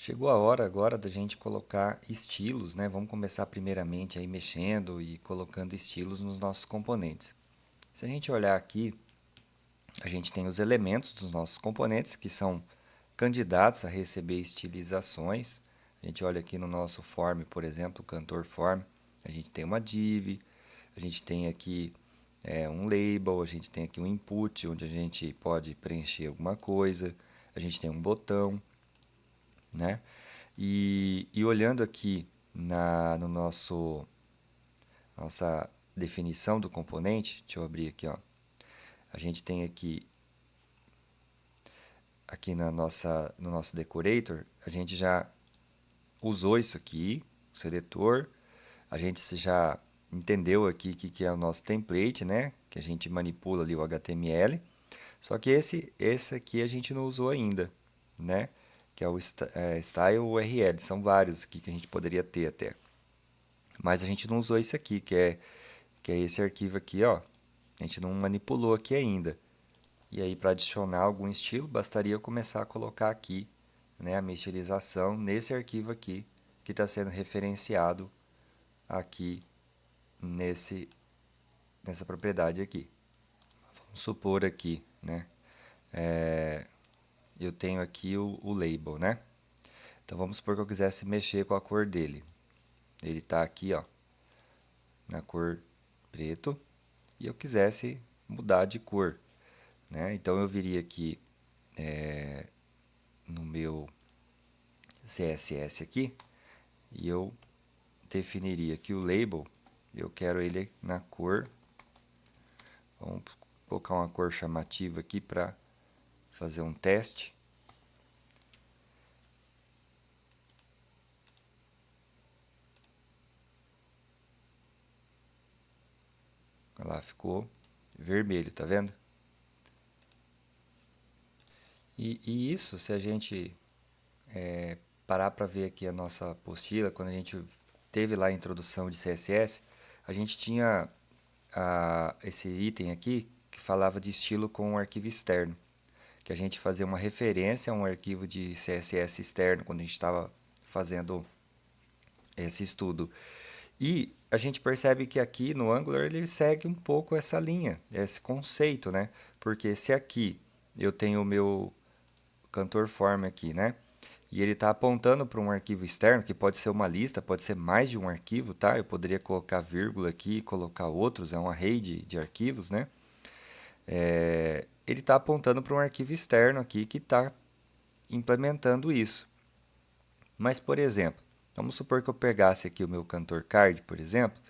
Chegou a hora agora da gente colocar estilos, né? Vamos começar primeiramente aí mexendo e colocando estilos nos nossos componentes. Se a gente olhar aqui, a gente tem os elementos dos nossos componentes que são candidatos a receber estilizações. A gente olha aqui no nosso form, por exemplo, o cantor form, a gente tem uma div, a gente tem aqui um label, a gente tem aqui um input onde a gente pode preencher alguma coisa, a gente tem um botão, né? E olhando aqui no nossa definição do componente, deixa eu abrir aqui, ó. A gente tem aqui no nosso decorator, a gente já usou isso aqui, o seletor, a gente já entendeu aqui o que é o nosso template, né? Que a gente manipula ali o HTML. Só que esse aqui a gente não usou ainda, né? Que é o Style URL. São vários aqui que a gente poderia ter até. Mas a gente não usou esse aqui, que é esse arquivo aqui, ó. A gente não manipulou aqui ainda. E aí, para adicionar algum estilo, bastaria eu começar a colocar aqui, né, a minha estilização nesse arquivo aqui, que está sendo referenciado aqui nessa propriedade aqui. Vamos supor aqui, né, eu tenho aqui o label, né? Então, vamos supor que eu quisesse mexer com a cor dele. Ele está aqui, ó, na cor preto, e eu quisesse mudar de cor, né? Então, eu viria aqui no meu CSS aqui, e eu definiria que o label, eu quero ele na cor, vamos colocar uma cor chamativa aqui para fazer um teste. Olha lá, ficou vermelho, tá vendo? E isso, se a gente parar para ver aqui a nossa apostila, quando a gente teve lá a introdução de CSS, a gente tinha esse item aqui que falava de estilo com um arquivo externo, que a gente fazia uma referência a um arquivo de CSS externo quando a gente estava fazendo esse estudo. E a gente percebe que aqui no Angular ele segue um pouco essa linha, esse conceito, né? Porque se aqui eu tenho o meu cantor form aqui, né? E ele está apontando para um arquivo externo, que pode ser uma lista, pode ser mais de um arquivo, tá? Eu poderia colocar vírgula aqui e colocar outros, é um array de arquivos, né? Ele está apontando para um arquivo externo aqui que está implementando isso. Mas, por exemplo, vamos supor que eu pegasse aqui o meu cantor card, por exemplo,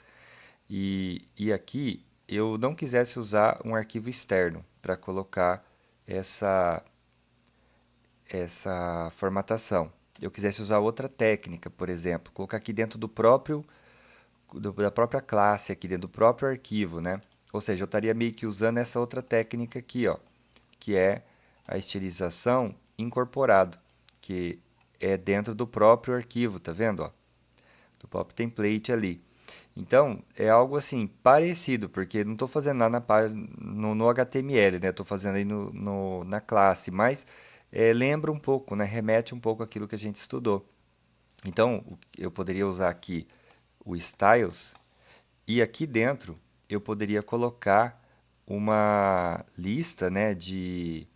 e aqui eu não quisesse usar um arquivo externo para colocar essa, essa formatação. Eu quisesse usar outra técnica, por exemplo, colocar aqui dentro da própria classe, aqui dentro do próprio arquivo, né? Ou seja, eu estaria meio que usando essa outra técnica aqui, ó, que é a estilização incorporado, que é dentro do próprio arquivo, tá vendo, ó? Do próprio template ali. Então, é algo assim, parecido, porque não estou fazendo nada na página, no HTML, né? Estou fazendo aí na classe, mas lembra um pouco, né? Remete um pouco àquilo que a gente estudou. Então, eu poderia usar aqui o styles e aqui dentro eu poderia colocar uma lista, né, de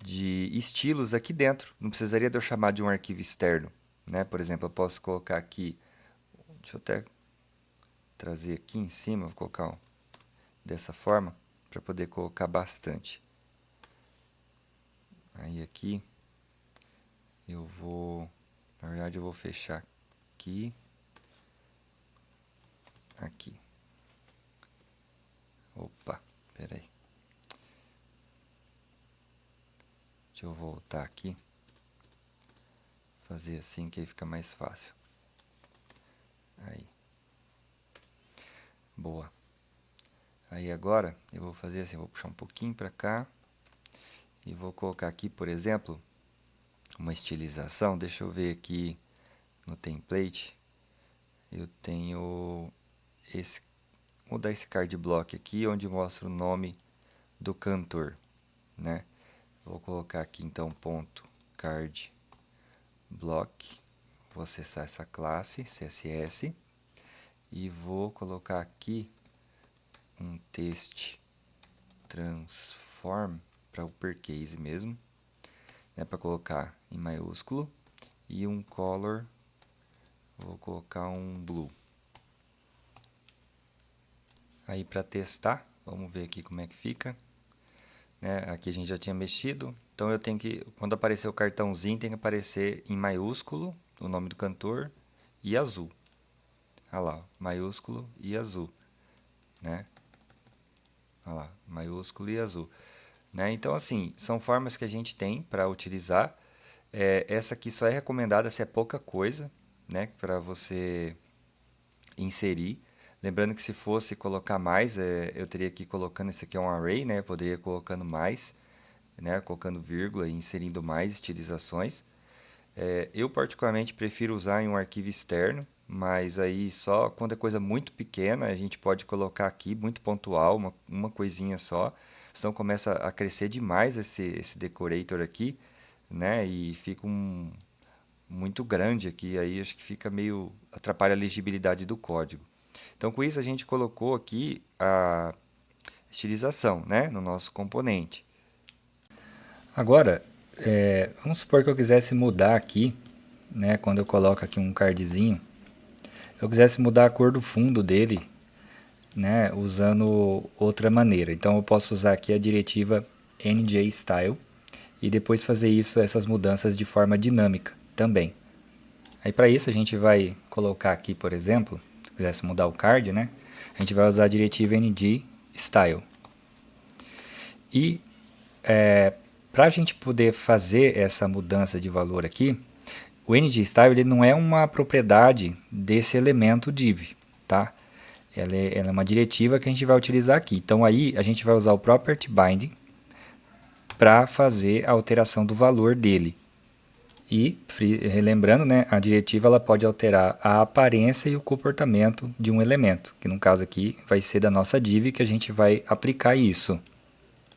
estilos aqui dentro. Não precisaria de eu chamar de um arquivo externo, né? Por exemplo, eu posso colocar aqui, deixa eu até trazer aqui em cima, vou colocar dessa forma para poder colocar bastante. Aí aqui eu vou, na verdade eu vou fechar aqui, aqui. Opa, peraí. Deixa eu voltar aqui, fazer assim que aí fica mais fácil. Aí. Boa. Aí agora eu vou fazer assim, vou puxar um pouquinho para cá e vou colocar aqui, por exemplo, uma estilização. Deixa eu ver aqui no template. Eu tenho esse, vou mudar esse card block aqui, onde mostra o nome do cantor, né? Vou colocar aqui então ponto card block, vou acessar essa classe CSS e vou colocar aqui um text transform para uppercase mesmo, né, para colocar em maiúsculo, e um color, vou colocar um blue. Aí para testar, vamos ver aqui como é que fica. Né? Aqui a gente já tinha mexido, então eu tenho que, quando aparecer o cartãozinho, tem que aparecer em maiúsculo o nome do cantor e azul. Olha lá, maiúsculo e azul, né? Olha lá, maiúsculo e azul. Né? Então, assim, são formas que a gente tem para utilizar. Essa aqui só é recomendada se é pouca coisa, né? Para você inserir. Lembrando que se fosse colocar mais, eu teria que ir colocando, isso aqui é um array, né? Eu poderia ir colocando mais, né? Colocando vírgula e inserindo mais estilizações. Eu particularmente prefiro usar em um arquivo externo, mas aí só quando é coisa muito pequena a gente pode colocar aqui, muito pontual, uma coisinha só. Senão começa a crescer demais esse decorator aqui, né? E fica muito grande aqui, aí acho que fica meio, atrapalha a legibilidade do código. Então com isso a gente colocou aqui a estilização, né? No nosso componente. Agora, vamos supor que eu quisesse mudar aqui, né, quando eu coloco aqui um cardzinho, eu quisesse mudar a cor do fundo dele, né, usando outra maneira. Então eu posso usar aqui a diretiva njstyle e depois fazer isso, essas mudanças de forma dinâmica também. Aí para isso a gente vai colocar aqui, por exemplo, se quisesse mudar o card, né, a gente vai usar a diretiva ngstyle. E para a gente poder fazer essa mudança de valor aqui, o ngStyle ele não é uma propriedade desse elemento div, tá? Ela é uma diretiva que a gente vai utilizar aqui. Então aí a gente vai usar o property binding para fazer a alteração do valor dele. E, relembrando, né, a diretiva ela pode alterar a aparência e o comportamento de um elemento, que no caso aqui vai ser da nossa div que a gente vai aplicar isso.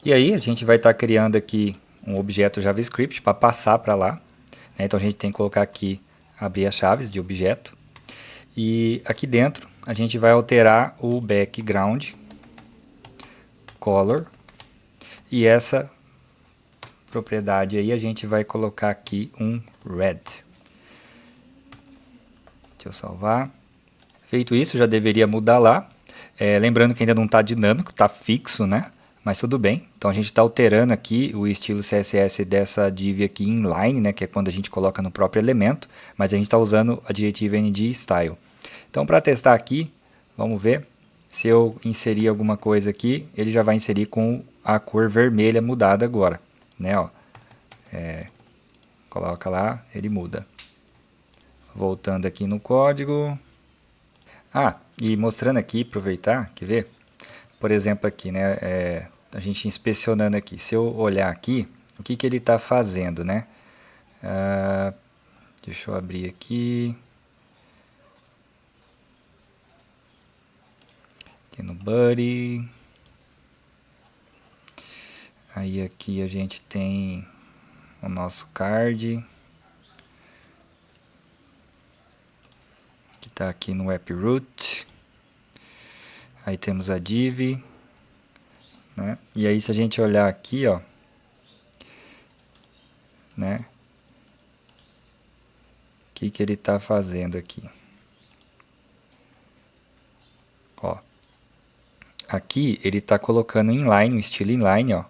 E aí a gente vai estar criando aqui um objeto JavaScript para passar para lá. Né? Então a gente tem que colocar aqui, abrir as chaves de objeto. E aqui dentro a gente vai alterar o background color. E essa propriedade aí a gente vai colocar aqui um red. Deixa eu salvar. Feito isso, já deveria mudar lá. Lembrando que ainda não está dinâmico, está fixo, né? Mas tudo bem. Então a gente está alterando aqui o estilo CSS dessa div aqui inline, né? Que é quando a gente coloca no próprio elemento. Mas a gente está usando a diretiva ngStyle. Então para testar aqui, vamos ver. Se eu inserir alguma coisa aqui, ele já vai inserir com a cor vermelha mudada agora. Né? Ó. Coloca lá, ele muda. Voltando aqui no código. E mostrando aqui, aproveitar, quer ver? Por exemplo aqui, né, a gente inspecionando aqui. Se eu olhar aqui, o que ele está fazendo, né? Deixa eu abrir aqui. Aqui no Buddy. Aí aqui a gente tem o nosso card. Que está aqui no AppRoot. Aí temos a div. Né? E aí se a gente olhar aqui, ó, né? O que ele está fazendo aqui? Ó, aqui ele está colocando inline, o estilo inline, ó,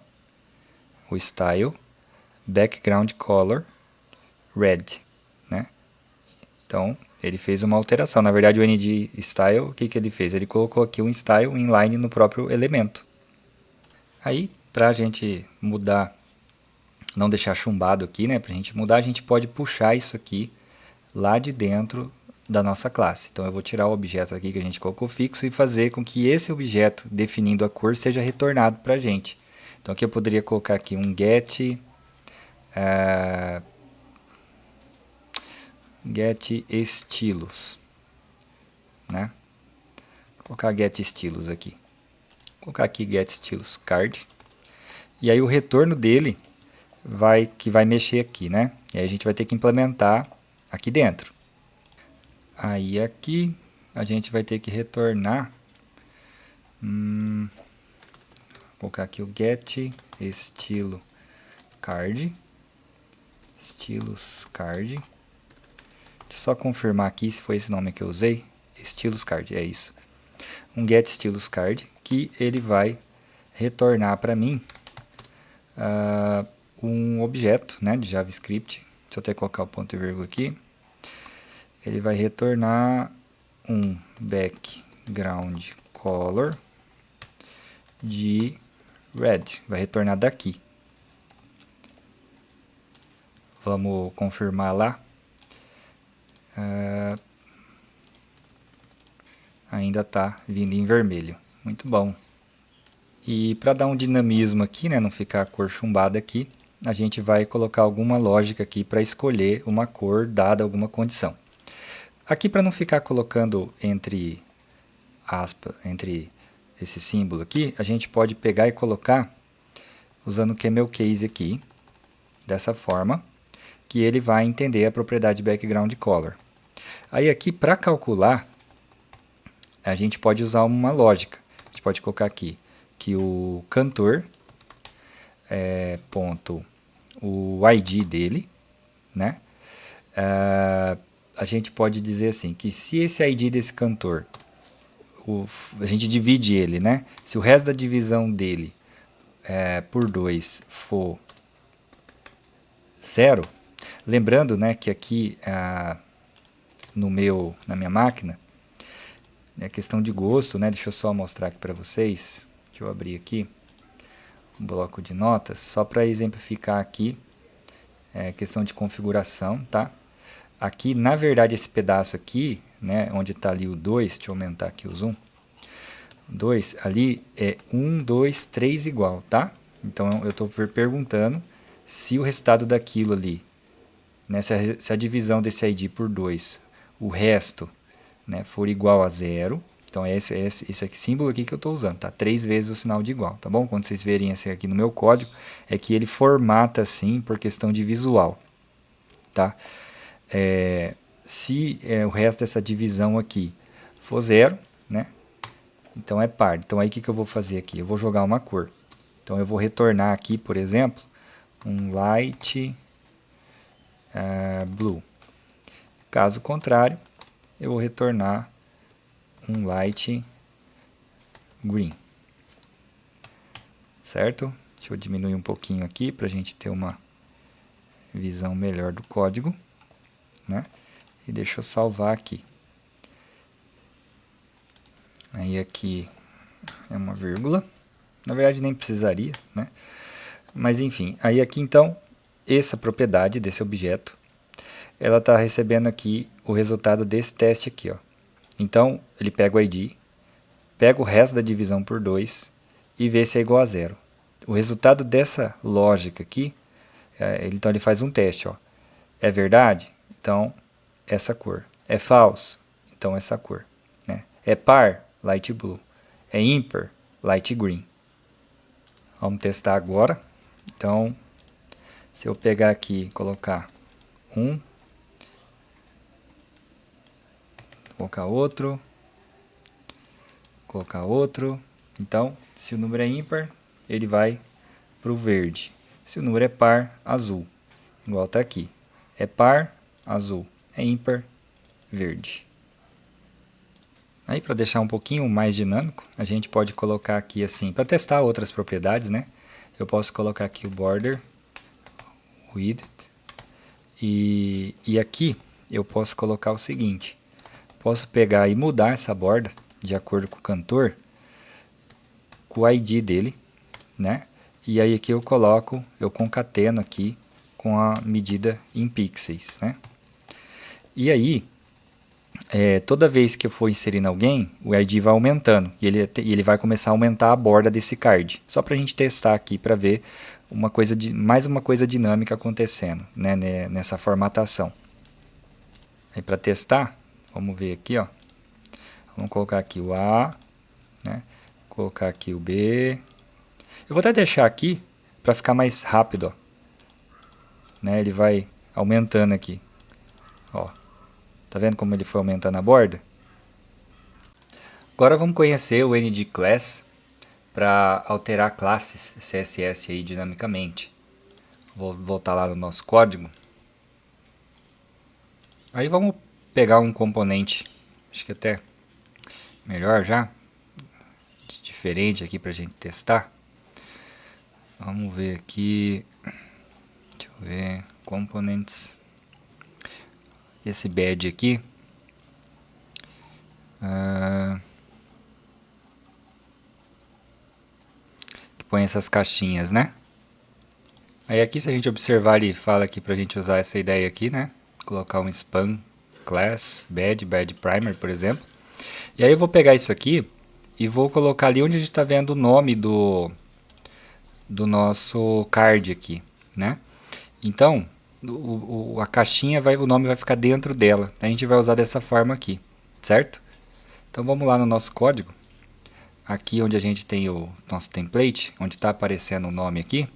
o style, background color, red, né? Então ele fez uma alteração. Na verdade o ngStyle, o que ele fez? Ele colocou aqui um style inline no próprio elemento. Aí para a gente mudar, não deixar chumbado aqui, né? Para a gente mudar, a gente pode puxar isso aqui lá de dentro da nossa classe. Então eu vou tirar o objeto aqui que a gente colocou fixo e fazer com que esse objeto definindo a cor seja retornado para a gente. Então aqui eu poderia colocar aqui um get estilos, né? Vou colocar get estilos aqui. Vou colocar aqui get estilos card. E aí o retorno dele vai mexer aqui, né? E aí a gente vai ter que implementar aqui dentro. Aí aqui a gente vai ter que retornar, vou colocar aqui o get estilo card, estilos card. Deixa eu só confirmar aqui se foi esse nome que eu usei. Estilos card, é isso. Um get estilos card que ele vai retornar para mim um objeto, né, de JavaScript. Deixa eu até colocar o ponto e vírgula aqui. Ele vai retornar um background color de red. Vai retornar daqui. Vamos confirmar lá. Ainda está vindo em vermelho. Muito bom. E para dar um dinamismo aqui, né, não ficar a cor chumbada aqui, a gente vai colocar alguma lógica aqui para escolher uma cor dada alguma condição. Aqui, para não ficar colocando entre aspas, entre esse símbolo aqui, a gente pode pegar e colocar usando o camel case aqui, dessa forma, que ele vai entender a propriedade background color. Aí aqui, para calcular, a gente pode usar uma lógica. A gente pode colocar aqui que o cantor ponto o ID dele, né? A gente pode dizer assim, que se esse ID desse cantor, a gente divide ele, né? Se o resto da divisão dele por 2 for 0, lembrando, né, que aqui na minha máquina, é questão de gosto, né? Deixa eu só mostrar aqui para vocês. Deixa eu abrir aqui um bloco de notas, só para exemplificar aqui, questão de configuração, tá? Aqui, na verdade, esse pedaço aqui, né, onde está ali o 2, deixa eu aumentar aqui o zoom, 2, ali é 1, 2, 3 igual, tá? Então, eu estou perguntando se o resultado daquilo ali, né, se a divisão desse ID por 2, o resto, né, for igual a 0, então é esse aqui, símbolo aqui que eu estou usando, tá? 3 vezes o sinal de igual, tá bom? Quando vocês verem esse aqui no meu código, é que ele formata assim por questão de visual, tá? Se o resto dessa divisão aqui for 0, né? Então é par. Então aí o que eu vou fazer aqui? Eu vou jogar uma cor. Então eu vou retornar aqui, por exemplo, um light blue. Caso contrário, eu vou retornar um light green. Certo? Deixa eu diminuir um pouquinho aqui para a gente ter uma visão melhor do código, né? E deixa eu salvar aqui. Aí aqui é uma vírgula. Na verdade nem precisaria, né? Mas enfim, aí aqui então, essa propriedade desse objeto, ela está recebendo aqui o resultado desse teste aqui, ó. Então, ele pega o ID, pega o resto da divisão por 2 e vê se é igual a 0. O resultado dessa lógica aqui, então ele faz um teste, ó. É verdade? Então, essa cor. É falso? Então, essa cor, né? É par? Light blue. É ímpar? Light green. Vamos testar agora. Então, se eu pegar aqui e colocar 1, colocar outro, então, se o número é ímpar, ele vai para o verde. Se o número é par, azul. Igual está aqui. É par, azul. É ímpar, verde. Aí, para deixar um pouquinho mais dinâmico, a gente pode colocar aqui assim, para testar outras propriedades, né? Eu posso colocar aqui o border width e aqui eu posso colocar o seguinte, posso pegar e mudar essa borda de acordo com o cantor, com o ID dele, né? E aí aqui eu concateno aqui com a medida em pixels, né? E aí, toda vez que eu for inserindo alguém, o ID vai aumentando e ele vai começar a aumentar a borda desse card. Só para a gente testar aqui para ver mais uma coisa dinâmica acontecendo, né, nessa formatação. Aí para testar, vamos ver aqui, ó. Vamos colocar aqui o A, né? Colocar aqui o B. Eu vou até deixar aqui para ficar mais rápido, ó. Né? Ele vai aumentando aqui. Ó, tá vendo como ele foi aumentando a borda? Agora vamos conhecer o NDClass para alterar classes CSS aí dinamicamente. Vou voltar lá no nosso código. Aí vamos pegar um componente, acho que até melhor já, diferente aqui para a gente testar. Vamos ver aqui, deixa eu ver, components, esse badge aqui, que põe essas caixinhas, né? Aí aqui, se a gente observar, ele fala aqui para a gente usar essa ideia aqui, né? Colocar um span class badge primer, por exemplo. E aí eu vou pegar isso aqui e vou colocar ali onde a gente está vendo o nome do nosso card aqui, né? Então, a caixinha, o nome vai ficar dentro dela. A gente vai usar dessa forma aqui, certo? Então vamos lá no nosso código. Aqui onde a gente tem o nosso template, onde está aparecendo o nome aqui.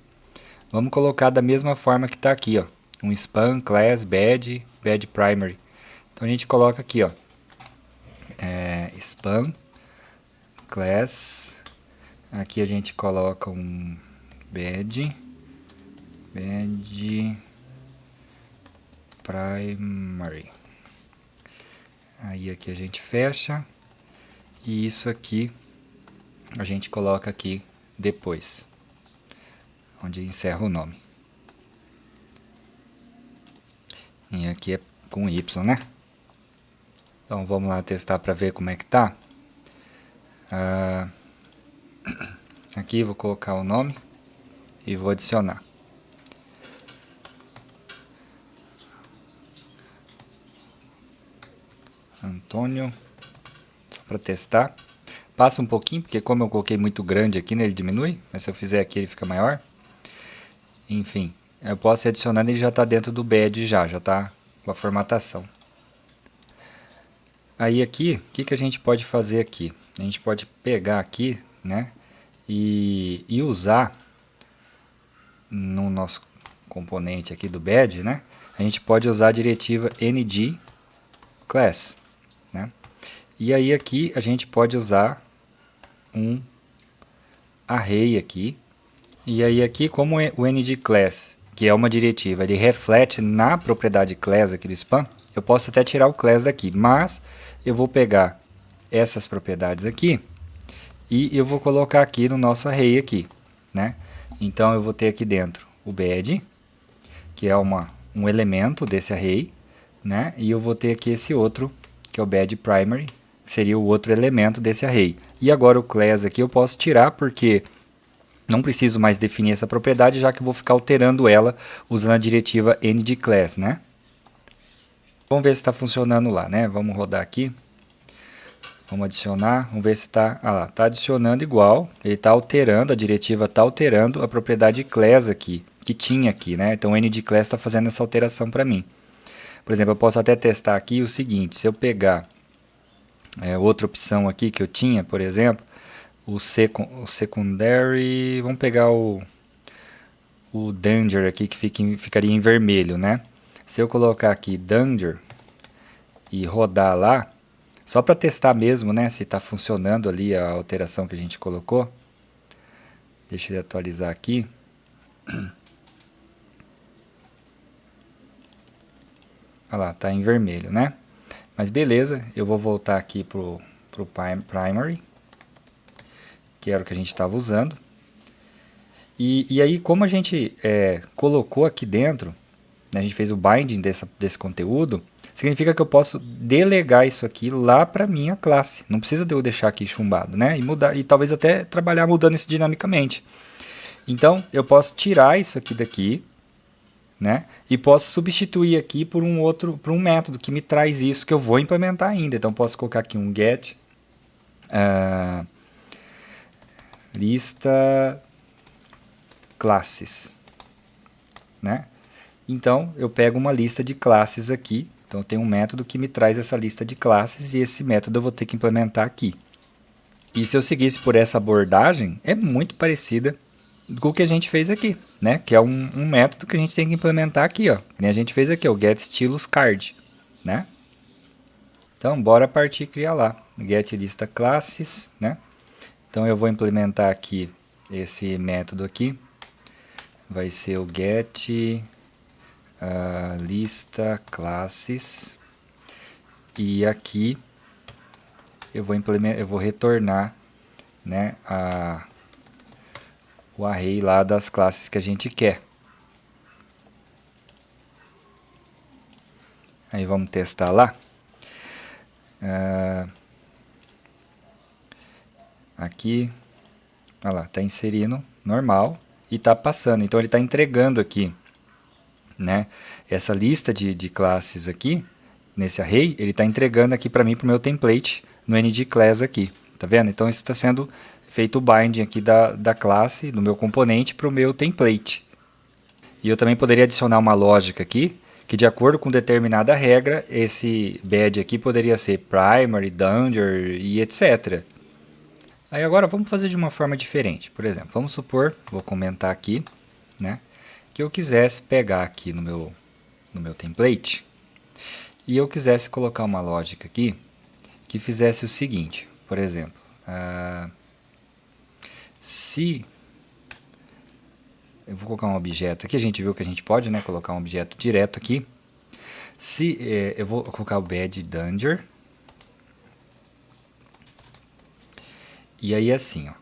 Vamos colocar da mesma forma que está aqui, ó. Um span, class, badge primary. Então a gente coloca aqui, ó. Span, class. Aqui a gente coloca um badge primary. Aí aqui a gente fecha. E isso aqui a gente coloca aqui depois, onde encerra o nome. E aqui é com Y, né? Então vamos lá testar para ver como é que tá. Aqui vou colocar o nome e vou adicionar. Antônio, só para testar. Passa um pouquinho, porque como eu coloquei muito grande aqui, né, ele diminui, mas se eu fizer aqui ele fica maior. Enfim, eu posso ir adicionando e ele já está dentro do badge já está com a formatação. Aí aqui, o que a gente pode fazer aqui? A gente pode pegar aqui, né, e usar no nosso componente aqui do badge, né, a gente pode usar a diretiva NDClass, né, e aí aqui a gente pode usar um array aqui, e aí aqui como o NDClass, que é uma diretiva, ele reflete na propriedade class aqui do span, eu posso até tirar o class daqui, mas eu vou pegar essas propriedades aqui e eu vou colocar aqui no nosso array aqui, né? Então eu vou ter aqui dentro o badge, que é um elemento desse array, né? E eu vou ter aqui esse outro, que é o badge primary, que seria o outro elemento desse array. E agora o class aqui eu posso tirar porque não preciso mais definir essa propriedade, já que eu vou ficar alterando ela usando a diretiva NDClass, né? Vamos ver se está funcionando lá, né? Vamos rodar aqui. Vamos adicionar, vamos ver se está... Ah lá, está adicionando igual. Ele está alterando, a diretiva está alterando a propriedade class aqui, que tinha aqui, né? Então o NDClass está fazendo essa alteração para mim. Por exemplo, eu posso até testar aqui o seguinte, se eu pegar outra opção aqui que eu tinha, por exemplo, o secondary, vamos pegar o danger aqui que ficaria em vermelho, né? Se eu colocar aqui danger e rodar lá, só para testar mesmo, né, se está funcionando ali a alteração que a gente colocou. Deixa eu atualizar aqui. Olha lá, está em vermelho, né? Mas beleza, eu vou voltar aqui pro primary, que era o que a gente estava usando. E aí, como a gente colocou aqui dentro, né, a gente fez o binding desse conteúdo, significa que eu posso delegar isso aqui lá para minha classe. Não precisa de eu deixar aqui chumbado, né? E mudar, e talvez até trabalhar mudando isso dinamicamente. Então, eu posso tirar isso aqui daqui, né? E posso substituir aqui por um método que me traz isso que eu vou implementar ainda. Então, posso colocar aqui um get lista classes, né? Então, eu pego uma lista de classes aqui. Então, tem um método que me traz essa lista de classes e esse método eu vou ter que implementar aqui. E se eu seguisse por essa abordagem, é muito parecida o que a gente fez aqui, né? Que é um método que a gente tem que implementar aqui, ó. Que nem a gente fez aqui, o getStylusCard, né? Então, bora partir e criar lá. GetListaClasses, né? Então, eu vou implementar aqui esse método aqui. Vai ser o getListaClasses. E aqui eu vou retornar, né, o array lá das classes que a gente quer. Aí vamos testar lá. Aqui, olha lá, está inserindo normal e está passando. Então ele está entregando aqui, né, essa lista de classes aqui, nesse array, ele está entregando aqui para mim, para o meu template, no ngClass aqui. Tá vendo? Então isso está sendo feito o binding aqui da classe, do meu componente, para o meu template. E eu também poderia adicionar uma lógica aqui, que de acordo com determinada regra, esse bad aqui poderia ser primary, danger e etc. Aí agora vamos fazer de uma forma diferente. Por exemplo, vamos supor, vou comentar aqui, né, que eu quisesse pegar aqui no meu template e eu quisesse colocar uma lógica aqui que fizesse o seguinte, por exemplo, se eu vou colocar um objeto aqui, a gente viu que a gente pode, né, colocar um objeto direto aqui. Se eu vou colocar o bad danger. E aí assim, ó,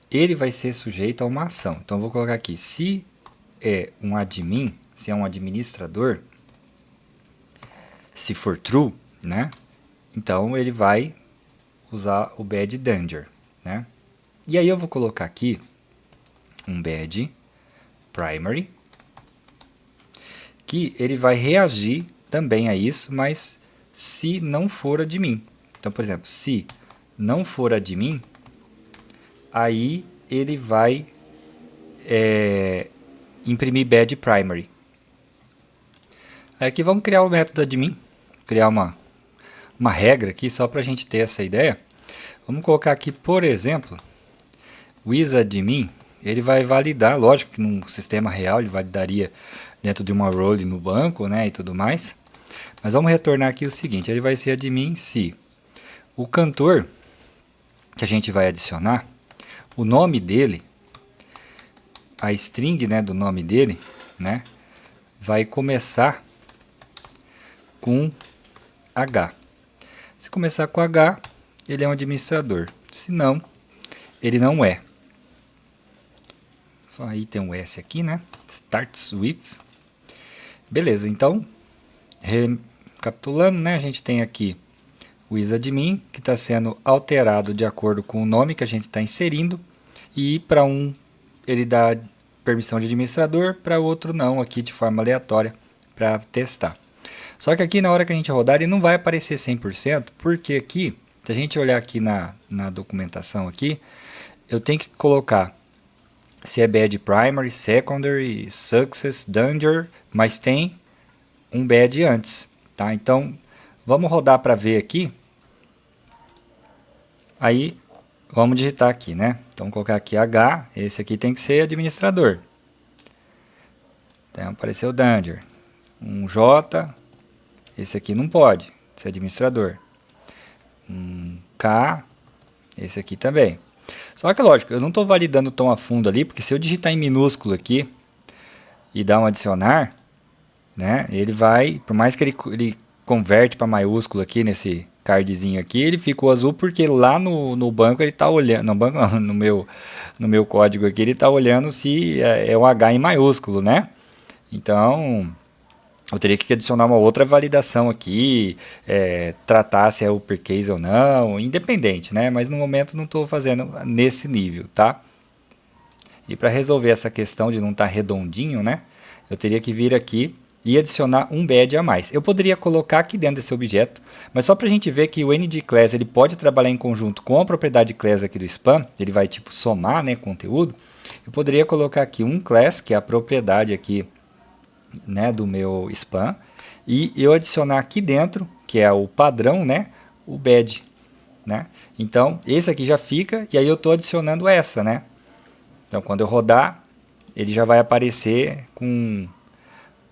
ele vai ser sujeito a uma ação. Então eu vou colocar aqui, se é um admin, se é um administrador, se for true, né? Então ele vai usar o bad danger, né? E aí eu vou colocar aqui um bad primary, que ele vai reagir também a isso, mas se não for admin. Então, por exemplo, se não for admin, aí ele vai imprimir bad primary. Aqui vamos criar o método admin, criar uma regra aqui só para a gente ter essa ideia. Vamos colocar aqui, por exemplo, o isAdmin, ele vai validar, lógico que num sistema real ele validaria dentro de uma role no banco, né, e tudo mais. Mas vamos retornar aqui o seguinte, ele vai ser admin se o cantor que a gente vai adicionar, o nome dele, a string, né, do nome dele, né, vai começar com H. Se começar com H, ele é um administrador. Se não, ele não é. Aí tem um S aqui, né? Starts with. Beleza, então, recapitulando, né? A gente tem aqui o isAdmin, que está sendo alterado de acordo com o nome que a gente está inserindo. E para um, ele dá permissão de administrador, para o outro não, aqui de forma aleatória, para testar. Só que aqui na hora que a gente rodar, ele não vai aparecer 100%, porque aqui, se a gente olhar aqui na documentação aqui, eu tenho que colocar se é bad primary, secondary, success, danger, mas tem um bad antes, tá? Então, vamos rodar para ver aqui. Aí, vamos digitar aqui, né? Então, colocar aqui H, esse aqui tem que ser administrador. Então, apareceu danger. Um J, esse aqui não pode ser administrador. Um K, esse aqui também. Só que, lógico, eu não estou validando tão a fundo ali, porque se eu digitar em minúsculo aqui e dar um adicionar, né, ele vai, por mais que ele converte para maiúsculo aqui nesse cardzinho aqui, ele ficou azul porque lá no banco ele está olhando, no banco não, no meu código aqui ele está olhando se é um H em maiúsculo, né? Então, eu teria que adicionar uma outra validação aqui, tratar se é uppercase ou não, independente, né? Mas no momento não estou fazendo nesse nível, tá? E para resolver essa questão de não estar redondinho, né? Eu teria que vir aqui e adicionar um bad a mais. Eu poderia colocar aqui dentro desse objeto, mas só para a gente ver que o ngClass ele pode trabalhar em conjunto com a propriedade class aqui do spam, ele vai tipo somar, né, conteúdo. Eu poderia colocar aqui um class, que é a propriedade aqui, né, do meu spam, e eu adicionar aqui dentro, que é o padrão, né, o bad, né? Então, esse aqui já fica, e aí eu estou adicionando essa, né? Então, quando eu rodar, ele já vai aparecer com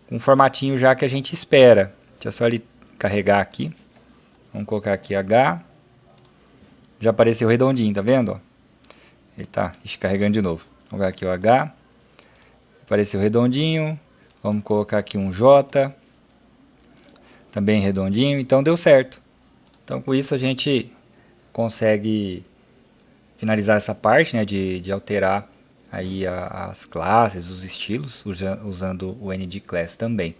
um formatinho já que a gente espera. Deixa eu só ele carregar aqui. Vamos colocar aqui H. Já apareceu redondinho, tá vendo? Ele tá carregando de novo. Vamos colocar aqui o H. Apareceu redondinho. Vamos colocar aqui um J. Também redondinho. Então deu certo. Então com isso a gente consegue finalizar essa parte, né, de alterar aí as classes, os estilos, usando o ND Class também.